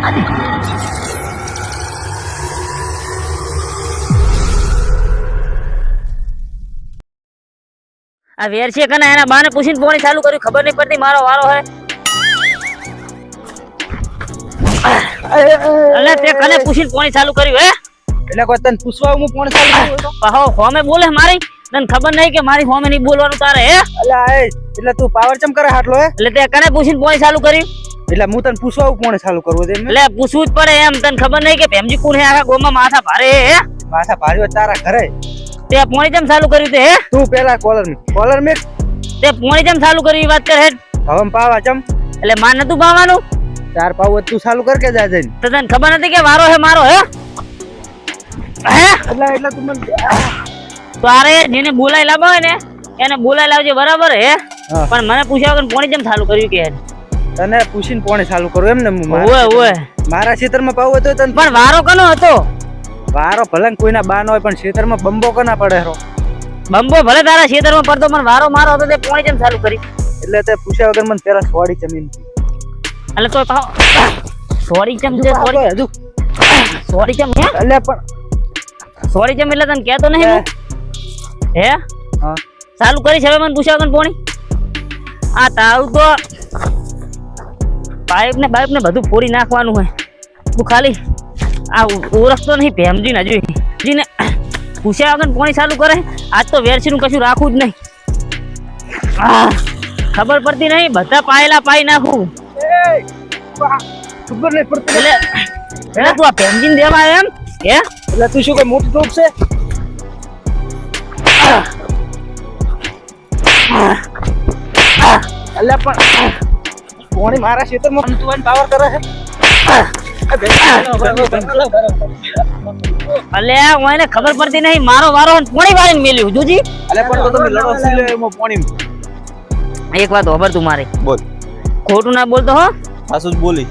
આ વેર છે કને એના બાને પૂછીને પોણી ચાલુ કર્યું ખબર નહીં પડતી મારો વારો હે અલે તે કને પૂછીને પોણી ચાલુ કર્યું હે એટલે કોઈ તને પૂછવા હું પોણી ચાલુ કર્યું તો પાહો હોમે બોલે મારી તને ખબર નહીં કે મારી હોમે નહીં બોલવાનું તારે હે એટલે તું પાવર ચમ કરે હાટલો હે એટલે તે કને પૂછીને પોણી ચાલુ કર્યું એટલે હું તને પૂછવા પોણી ચાલુ કરવું દે એટલે પૂછવું જ પડે એમ તને ખબર નહીં કે ભેમજી કોણ હે આખા ગોમાં માથા ભારે હે માથા ભારી હોય તારા ઘરે તે પોણી ચમ ચાલુ કર્યું તે હે તું પેલા કોલર મે તે પોણી ચમ ચાલુ કર્યું ઈ વાત કર હેડ હવે પાવા ચમ એટલે માર નતું પાવાનું ચાર પાવ તું ચાલુ કર કે જા જઈને તો તને ખબર નથી કે મારો હે મારો હે હે એટલે તું મને તારે જેને બોલાઈ લાવો હોય ને એને બોલાઈ લાવજે બરાબર હે પણ મને પૂછ્યા વગર પોણી જેમ ચાલુ કર્યું કે તને પૂછીને પોણી ચાલુ કરું એમ ને ઓય ઓય મારા ક્ષેત્રમાં પાવ હતો તને પણ વારો કનો હતો વારો ભલે કોઈના બાન હોય પણ ક્ષેત્રમાં બંબો કના પડે રો બંબો ભલે તારા ક્ષેત્રમાં પડતો પણ વારો મારો હતો તે પોણી જેમ ચાલુ કરી એટલે તે પૂછ્યા વગર મને પેલા સોડી જમીન એટલે તો સોરી ચમ છે સોરી હજુ સોરી ચમ હે એટલે પણ સોરી ચમ એટલે તને કહેતો નહીં હું હે હા ચાલુ કરી છે હવે મને પૂછ્યા વગર પોણી આ તારું તો પાઇપ ને બધું ફોડી નાખવાનું હોય તું ખાલી આ ઓળખતો નહીં ભેમજી ને હજુ જીને પૂછ્યા વગર પોણી ચાલુ કરે આજ તો વેરસી નું કશું રાખવું જ નહીં ખબર પડતી નહીં બધા પાયેલા પાઈ નાખું ખબર નહીં પડતી એટલે તું આ ભેમજી ને દેવા એમ હે એટલે તું શું કોઈ મોટી ટોપ છે એટલે પણ કોણી મારા ક્ષેત્રમાં તું પાવર કરે છે અલે ઓને ખબર પડતી નહીં મારો વારો પોણી વાળીને મેલ્યું જોજી અલે પણ તો તમે લડો સિલે એમાં પોણી એક વાત ખબર તું મારી બોલ ખોટું ના બોલતો હો સાસુ જ બોલી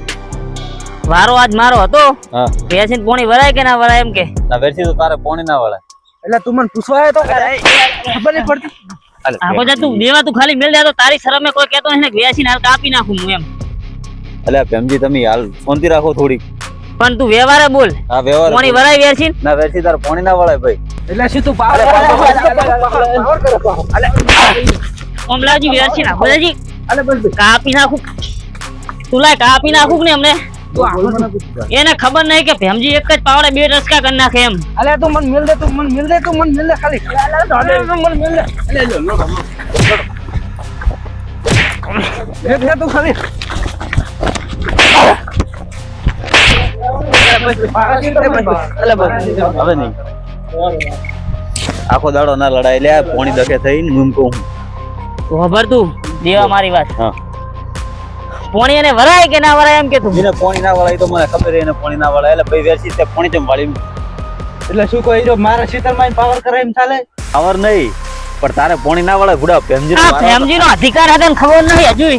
વારો આજ મારો હતો હા વેરસી પોણી વરાય કે ના વરાય એમ કે ના વેરસી તો તારે પોણી ના વળે એટલે તું મને પૂછવા આવ્યો તો ખબર નહીં પડતી આખો જા તું દેવા તું ખાલી મેલ દે તો તારી શરમે કોઈ કહેતો નહીં ને વેસીને હાલ કાપી નાખું હું એમ અલે ભેમજી તમે હાલ શાંતિ રાખો થોડી પણ તું વ્યવહારે બોલ હા વ્યવહાર પોણી વરાય વેરસી ના વેરસી તાર પોણી ના વળાય ભાઈ એટલે શું તું પાવર અલે ઓમલાજી વેરસી નાખો જી અલે બસ કાપી નાખું તું લાય કાપી નાખું ને અમને એને ખબર નહીં કે ભેમજી એક જ પાવડે બે રસકા કરી નાખે એમ અલે તું મને મિલ દે ખાલી મને મિલ દે અલે લો તું ખાલી હવે નહીં આખો દાડો ના લડાઈ લે પોણી દખે થઈને હું કહું ખબર તું દેવા મારી વાત હા પોણી એને વરાય કે ના વરાય એમ કે તું એને પોણી ના વળાય તો મને ખબર એને પોણી ના વળાય એટલે ભાઈ વેરસી તે પોણી ચમ વાળી એટલે શું કોઈ જો મારા ક્ષેત્રમાં પાવર કરે એમ ચાલે પાવર નહીં પણ તારે પોણી ના વળાય ગુડા ભેમજી નો અધિકાર હતા ને ખબર નહીં હજુ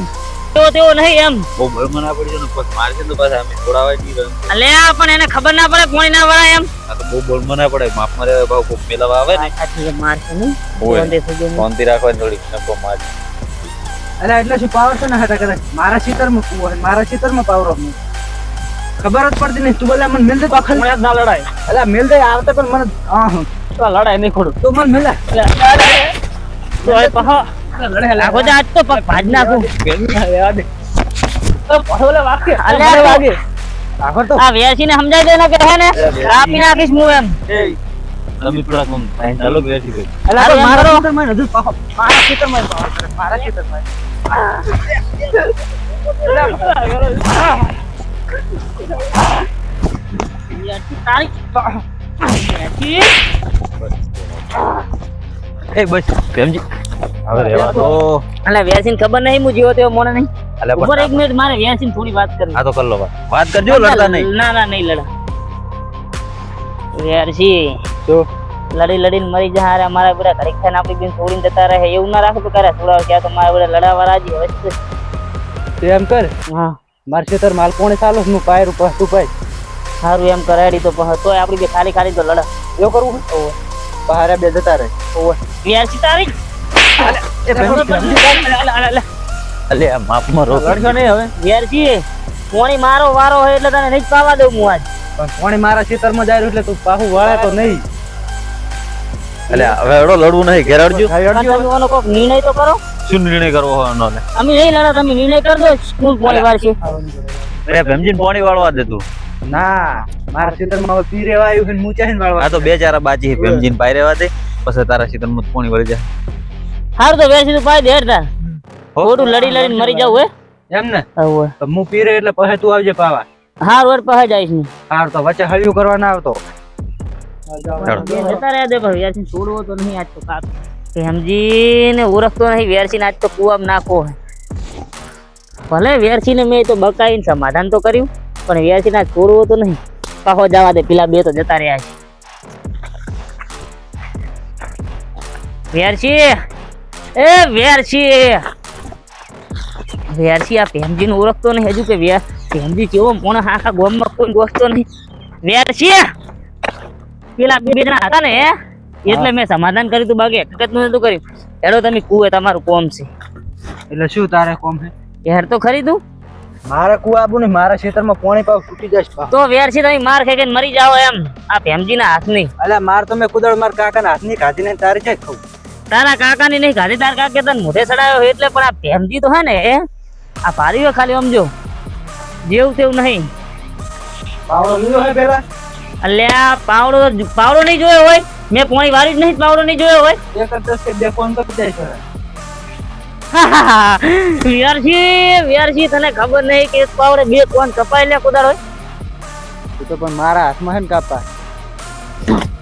તો તેઓ નહીં એમ બહુ બળમાં ના પડી ને પગ મારશે તો પાછા અમે છોડાવાય નહીં અલે પણ એને ખબર ના પડે પોણી ના વરાય એમ આ તો બહુ બળમાં ના પડે માપ મારે ભાવ કોક મેલાવા આવે ને આટલી મારશે ને શાંતિ રાખવાની થોડી નકો માર અલે એટલે શું પાવર છે ને હતા કદાચ મારા ક્ષેત્રમાં પાવર ખબર જ પડતી નહીં તું બોલે મને મિલ દે તો આખર ના લડાય અલે મિલ દે આવતે પણ મને તો લડાય નહીં ખોડું તું મને મિલ દે તો એ પહો આખો જા આજ તો પગ ભાજ નાખું વાગે આખર તો આ વેરસીને સમજાઈ દે ને કે હે ને કાપી નાખીશ હું એમ તમે થોડા કમ ચાલો બેસી ગઈ અલે મારો ક્ષેત્રમાં હજુ મારા ક્ષેત્રમાં પાવર કરે મારા ક્ષેત્રમાં એ બસ ભેમજી હવે રેવા તો અલે વેરસીને ખબર નહીં હું જીવો તેવો મોને નહીં અલે ઉપર એક મિનિટ મારે વેરસીને થોડી વાત કરવી આ તો કર લો વાત કરજો લડતા નહીં ના નહીં લડા વેરસી તો લડીને મરી જા હારે મારા બધા ઘડીક થઈને આપણી બેન છોડીને જતા રહે એવું ના રાખો તો કરે થોડા ક્યાં તો મારા બધા લડાવા રાજી હવે એમ કર હા માર ક્ષેત્ર માલ કોણે ચાલો હું પાયર ઉપર તું પાય સારું એમ કરાડી તો તોય આપણી બે ખાલી તો લડા એવું કરવું ઓ બહાર બે જતા રહે ઓ વેરસી તારી અલે આ માપ માં રોક લડશો નહીં હવે વેરસી પોણી મારો વારો હોય એટલે તને નહીં જ પાવા દઉં હું આજ. પણ કોણી મારા ખેતરમાં જાય એટલે તું પાછું વળે તો નહીં. એટલે હવે એડો લડવું નહીં, ઘેર અડજો. પણ તમે ઓલો કોક નિર્ણય તો કરો. શું નિર્ણય કરવો હોય એનો ને? અમે નહીં લડો, તમે નિર્ણય કરી દો. સ્કૂલ પોણી વાર છે. અરે ભેમજીને પાણી વાળવા દે તું. ના, મારા ખેતરમાં હવે પી રેવા આવ્યું છે ને મૂંચાઈને વાળવા. આ તો બે ચાર બાજી ભેમજીને પાઈ રહેવા દે, પછી તારા ક્ષેત્રમાં પાણી વળી જાય. હારું તો વેરસી તું પાઈ દે હેડતા. ખોટું લડી લડીને મરી જાવ હે. એમ ને હવે તો હું પી રે એટલે પછી તું આવજે પાવા. હારું હેડ પાહે જઈશ ને. હાર તો વચ્ચે હળિયું કરવા ના આવતો. જતા રહ્યા દે ભાઈ, વેરસી છોડવો તો નહીં આજ તો કાપ. સમજીને ઓળખતો નહીં વેરસીને આજ તો કુવામાં નાખો. ભલે વેરસીને મેં તો બકાઈને સમાધાન તો કર્યું, પણ વેરસીને આજ છોડવો તો નહીં. પાહો જવા દે, પેલા બે તો જતા રહ્યા છે. વેરસી, એ વેરસી, વેરસી આ ભેમજીને ઓળખતો નહીં હજુ કે ભેમજી કેવો મોણા આખા ગામમાં કોઈ ગોખતો નહીં. વેરસી, પેલા બે જણા હતા ને એટલે મેં સમાધાન કર્યું તું, બાકી હકીકત નું નતું કર્યું. હેડો તમે કુએ તમારું કોમ છે એટલે શું તારે કોમ છે? હેર તો ખરી તું. મારે કુવા આબુ ને મારા ખેતરમાં પાણી પાવ તૂટી જશે પા. તો વેરસી તમે માર ખાઈ ખાઈને મરી જાઓ એમ. આ ભેમજીના હાથ નહીં. અલ્યા માર તો મેં કુદળ માર કાકાના હાથની કાઢી ને તારી છે ખાવ. તારા કાકાની નહીં ખાધી, તારા કાકે તને મોઢે ચડાયો હોય એટલે. પણ આ ભેમજી તો હે ને આ ભારી હોય ખાલી સમજો, જેવું તેવું નહીં. પાવડો લીધો હે પેલા? અલ્યા પાવડો નહીં જોયો હોય? મેં પોણી વારી જ નહીં, પાવડો નહીં જોયો હોય? એક જ દસ કે બે ફોન કરી દે છે. વેરસી તને ખબર નહીં કે એક પાવડે બે કોણ કપાય લે કુદાર હોય? તું તો પણ મારા હાથમાં હે ને કાપા.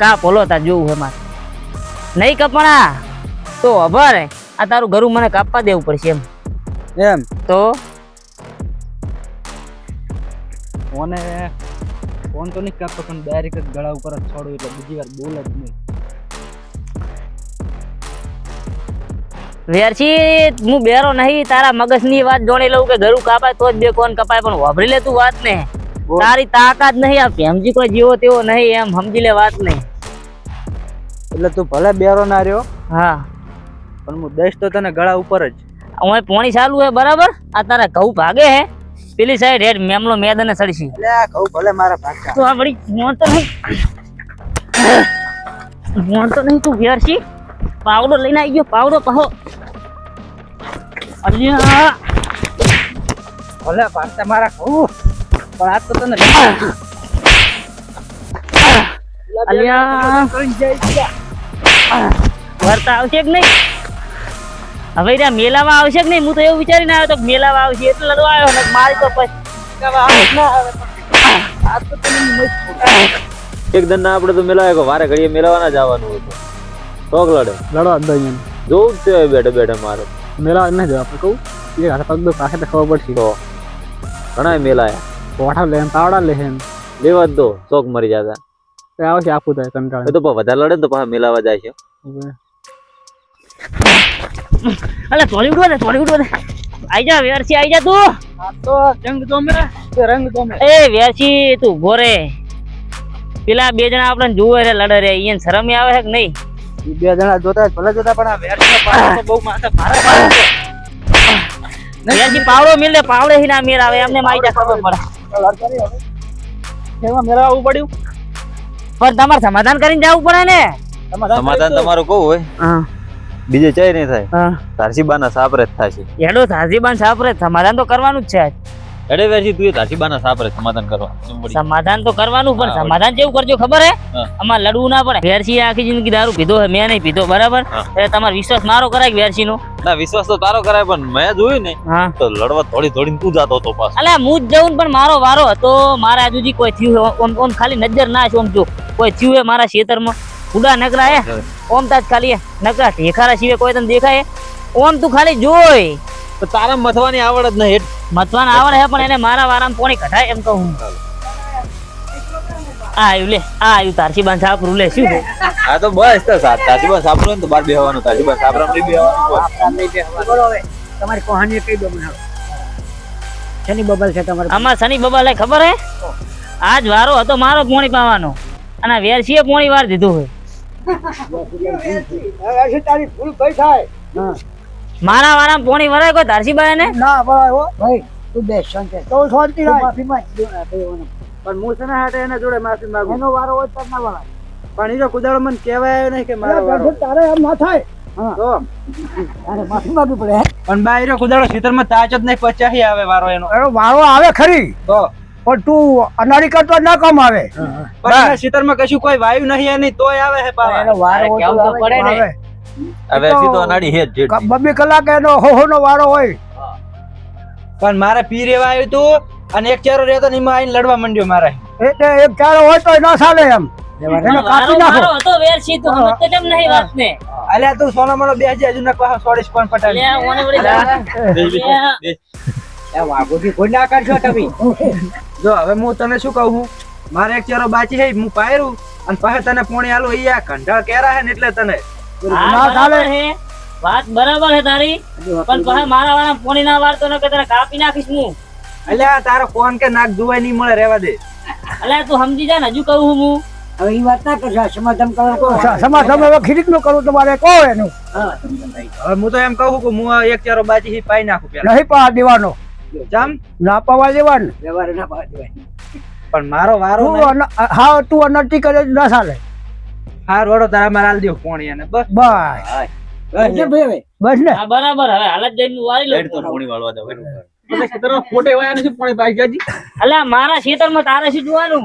કા બોલો તા જોવું હે મારે નહીં કપણા તો અભર આ તારું ઘરું મને કાપવા દેવું પડશે એમ. એમ તો ફોને ફોન તો નહીં કાપતો, પણ ડાયરેક્ટ જ ગળા ઉપર જ છોડું એટલે બીજી વાર બોલ જ નહીં. વેરસી હું બેરો નહીં, તારા મગજની વાત જોણી લઉં કે ઘરું કાપાય તો જ બે કોણ કપાય, પણ વાપરી લે તું વાત ને. તારી તાકાત નહીં, આ ભેમજી કોઈ જેવો તેવો નહીં એમ સમજી લે વાત નહીં. એટલે તું ભલે બેરો ના રહ્યો, હા પણ હું દઈશ તો તને ગળા ઉપર જ. હું પોણી ચાલુ હે બરાબર. આ તારા ઘઉં ભાગે હે પેલી સાઈડ હેડ મેમલો મેદાને સડશી. એટલે આ કહું ભલે મારા ભાગા. તો આ વળી મોણ તો નહીં તું વેરસી. પાવડો લઈને આવી ગયો, પાવડો પાહો. અલ્યા ભલે ભાગતા મારા કહું, પણ આજ તો તને અલ્યા વર્તા આવશે કે નહીં? હવે ત્યાં મેલાવા આવશે કે નહીં? હું તો એવું વિચારીને આવ્યો તો મેલાવા આવશે એટલે લડવા આવ્યો ને મારી તો પછી એક દન ના આપણે તો મેળાવે વારે ઘડીએ મેળવવાના જવાનું હતું. શોખ લડે લડવા દઈએ જોવું જ છે બેઠે બેઠે મારે. મેળા નહીં જવા આપણે કહું એ હાથે પગ દો પાસે તો ખબર પડશે. તો ઘણા મેલાયા કોઠા લે પાવડા લે એમ લેવા જ દો, શોખ મરી જતા. આવશે આપું થાય કંટાળે. એ તો વધારે લડે ને તો પાછા મેલાવા જાય છે. અલે થોડી ઉડવા દે, થોડી ઉડવા દે. આઈ જા વેરસી, આઈ જા તું. આ તો રંગ તો મે રંગ તો મે. એ વેરસી તું ઉભો રે. પેલા બે જણા આપણને જોવે રે લડે રે, ઈયન શરમ આવે છે કે નહીં? બે જણા જોતા ભલે જોતા, પણ આ વેરનો પાડો તો બહુ માથે ભારે પાડો છે. વેરસી પાવડો મિલ દે, પાવડે હી ના મેર આવે એમને માઈ જા ખબર પડે. કેવા મેળા આવવું પડ્યું? પણ તમારે સમાધાન કરીને જવું પડે ને. સમાધાન તમારું કહું હોય હા બીજે ચાય નહીં થાય, હા તારસીબાના સાપરે જ થશે. એડો સાજીબાન સાપરે સમાધાન તો કરવાનું જ છે. એડે વેરસી તું એ તારસીબાના સાપરે સમાધાન કરવા. સમાધાન તો કરવાનું, પણ સમાધાન કેવું કરજો ખબર હે? હા. અમાર લડવું ના પડે. વેરસી આખી જિંદગી દારૂ પીધો હે, મેં નહીં પીધો બરાબર. એટલે તમારો વિશ્વાસ મારો કરાય કે વેરસી નો? ના વિશ્વાસ તો તારો કરાય, પણ મેં જોયું ને હા તો લડવા થોડી થોડી તું જાતો હતો પાછો. અલ્યા હું જ જઉં ને, પણ મારો વારો હતો. મારા હજુજી કોઈ થયું હે ઓમ ઓમ ખાલી નજર ના છે. ઓમ જો કોઈ થયું હે મારા ખેતરમાં ઉડા નકરા હે ઓમ તાજ ખાલી નકરા ઢેખારા સિવાય કોઈ તને દેખાય? ઓમ તું ખાલી જોઈ. તો તારા મથવાની આવડ જ નહીં. મતવાન આવડે હે, પણ એને મારા વારામાં પોણી કઢાય એમ કહું. આયુ લે, આયુ તારસીબાન સાપરું લે. શું છે? આ તો બસ તો તારસીબાન સાપરું ને તો બાર બેહવાનું, તારસીબાન સાપરામ નહીં બેહવાનું. બોલો હવે તમારી કહાની કઈ દો બનાવો. શની બબલ છે તમારે? અમાર શની બબાલે ખબર હે? આજ વારો હતો મારો પોણી પાવાનો, અને વેરસીએ પોણી વાર દીધું હોય. તારી ભૂલ કઈ થાય? મારા વારામાં પોણી વરાય કોઈ તારસીબાઈ ને? ના ભાઈ હો ભાઈ, તું બેસ શાંતિ તો શાંતિ રાખ માફી માંગ પણ હું છે ને હાટે એના જોડે માફી માંગુ એનો વારો હોય તો ના વાળા પણ ઈ જો કુદાડો મને કહેવાય આવ્યો નહીં કે મારો વારો તારે એમ ના થાય હા તો તારે માફી માંગવી પડે પણ બાયરો કુદાડો સીતરમાં તાચ જ નહીં પચાસી આવે વારો એનો એનો વારો આવે ખરી તો પણ તું અનાળી કરતો ના કામ આવે પણ એના સીતરમાં કશું કોઈ વાયુ નહીં એની તોય આવે હે પાવા એનો વારો હોય કેવું તો પડે ને. આવે. હવે સીધો અનાડી હે જ જેટલી. બબ્બે કલાક એનો હો નો વારો હોય પણ મારે પીર એવા આવ્યું તું અને એક ચારો રહેતો ને એમાં આવીને લડવા માંડ્યો મારે એટલે એક ચારો હોય તો ના ચાલે એમ એને કાપી નાખો મારો હતો વેરસી તું સમજતો કેમ નહીં વાતને? અલ્યા તું સોના મોનો બે હજી હજુ ના કહો સોડીશ કોણ પટાડી લે, ઓને વળી લે. જો હવે હું તને શું કહું છું મારે એક ચારો બાચી હે હું પાયરું અને પાછા તને પોણી આલો ઈ આ કંઢાળ કેરા હે ને એટલે તને હા, ના ચાલે. બરાબર હે. વાત બરાબર હે તારી પણ પાછા મારા વાળા પોણી ના વાળતો ને કે તને કાપી નાખીશ હું. અલ્યા તારો ફોન કે નાક જોવાય નહીં મળે રહેવા દે અલ્યા તું સમજી જા ને, હજુ કહું છું હું. હવે ઈ વાત ના કરશો સમાધાન કરો સમાધાન હવે ખીરીક નું કરું તમારે કહો એનું હવે હું તો એમ કહું કે હું આ એક ચારો બાચી હી પાઈ નાખું પેલા નહીં પા દેવાનો ચમ ના પાવા દેવાનું પણ મારો વારો તું હા તું અનર્થી કરે તો ના ચાલે હાર વડો તારા મારા આલ દેવ પોણી અને બસ બસ બસ ને હા, બરાબર. હવે હાલત જઈને વાળી લઉં. લેટ તો પોણી વાળવા દો. ખોટે વાયા નથી પોણી પાઈ ગયા અલ્યા મારા ખેતરમાં તારે શું જોવાનું?